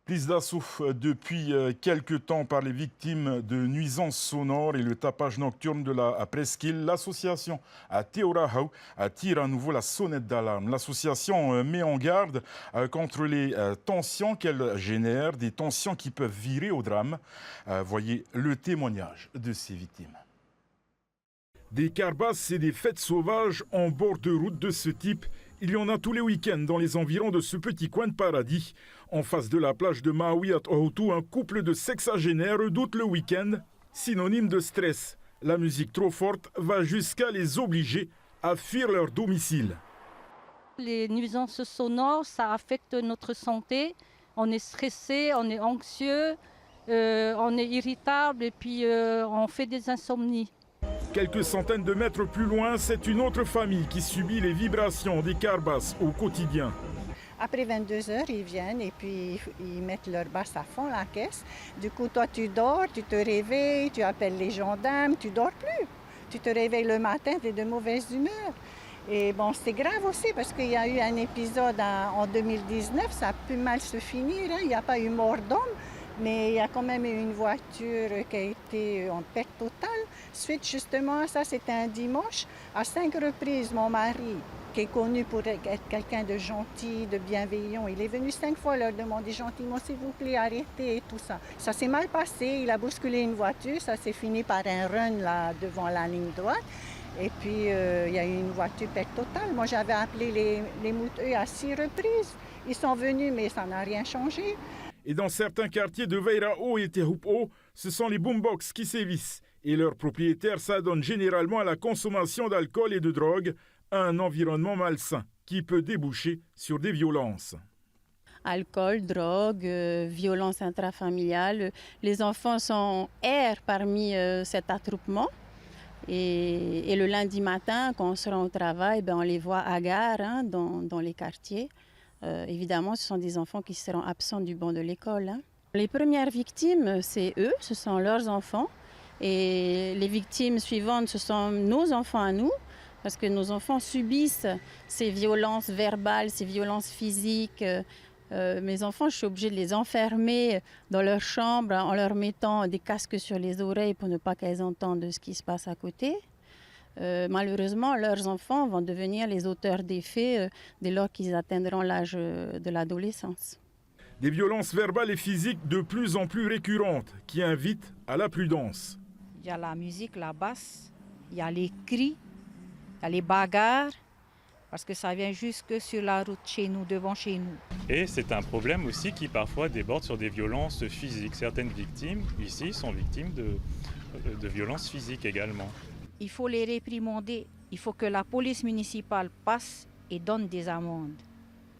Prise d'assaut depuis quelques temps par les victimes de nuisances sonores et le tapage nocturne de la presqu'île, l'association Teorahau tire à nouveau la sonnette d'alarme. L'association met en garde contre les tensions qu'elle génère, des tensions qui peuvent virer au drame. Voyez le témoignage de ces victimes. Des carbasses et des fêtes sauvages en bord de route de ce type, il y en a tous les week-ends dans les environs de ce petit coin de paradis. En face de la plage de Maui à Oahu, un couple de sexagénaires redoute le week-end, synonyme de stress. La musique trop forte va jusqu'à les obliger à fuir leur domicile. Les nuisances sonores, ça affecte notre santé. On est stressé, on est anxieux, on est irritable et puis on fait des insomnies. Quelques centaines de mètres plus loin, c'est une autre famille qui subit les vibrations des carbasses au quotidien. Après 22 heures, ils viennent et puis ils mettent leur basse à fond, la caisse. Du coup, toi, tu dors, tu te réveilles, tu appelles les gendarmes, tu dors plus. Tu te réveilles le matin, tu es de mauvaise humeur. Et bon, c'est grave aussi parce qu'il y a eu un épisode en 2019, ça a pu mal se finir, hein. Il n'y a pas eu mort d'homme, mais il y a quand même eu une voiture qui a été en perte totale. Suite justement à ça, c'était un dimanche. À 5 reprises, mon mari, qui est connu pour être quelqu'un de gentil, de bienveillant, il est venu 5 fois leur demander gentiment, s'il vous plaît, arrêtez et tout ça. Ça s'est mal passé, il a bousculé une voiture, ça s'est fini par un run là, devant la ligne droite. Et puis, il y a eu une voiture perte totale. Moi, j'avais appelé les mouteux à 6 reprises. Ils sont venus, mais ça n'a rien changé. Et dans certains quartiers de Veirao et Tehupo, ce sont les boombox qui sévissent. Et leurs propriétaires s'adonnent généralement à la consommation d'alcool et de drogue, un environnement malsain qui peut déboucher sur des violences. Alcool, drogue, violence intrafamiliale. Les enfants sont errent parmi cet attroupement. Et le lundi matin, quand on se rend au travail, on les voit hagards hein, dans les quartiers. Évidemment, ce sont des enfants qui seront absents du banc de l'école. Hein. Les premières victimes, c'est eux, ce sont leurs enfants. Et les victimes suivantes, ce sont nos enfants à nous, parce que nos enfants subissent ces violences verbales, ces violences physiques. Mes enfants, je suis obligée de les enfermer dans leur chambre en leur mettant des casques sur les oreilles pour ne pas qu'elles entendent ce qui se passe à côté. Malheureusement, leurs enfants vont devenir les auteurs des faits dès lors qu'ils atteindront l'âge de l'adolescence. Des violences verbales et physiques de plus en plus récurrentes qui invitent à la prudence. Il y a la musique, la basse, il y a les cris, il y a les bagarres, parce que ça vient jusque sur la route chez nous, devant chez nous. Et c'est un problème aussi qui parfois déborde sur des violences physiques. Certaines victimes ici sont victimes de violences physiques également. Il faut les réprimander, il faut que la police municipale passe et donne des amendes.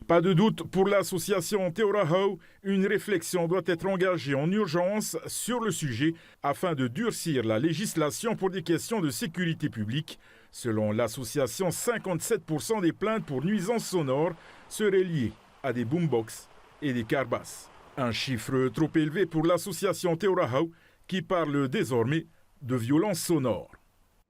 Pas de doute, pour l'association Teorahau, une réflexion doit être engagée en urgence sur le sujet afin de durcir la législation pour des questions de sécurité publique. Selon l'association, 57% des plaintes pour nuisances sonores seraient liées à des boombox et des carbasses. Un chiffre trop élevé pour l'association Teorahau qui parle désormais de violences sonores.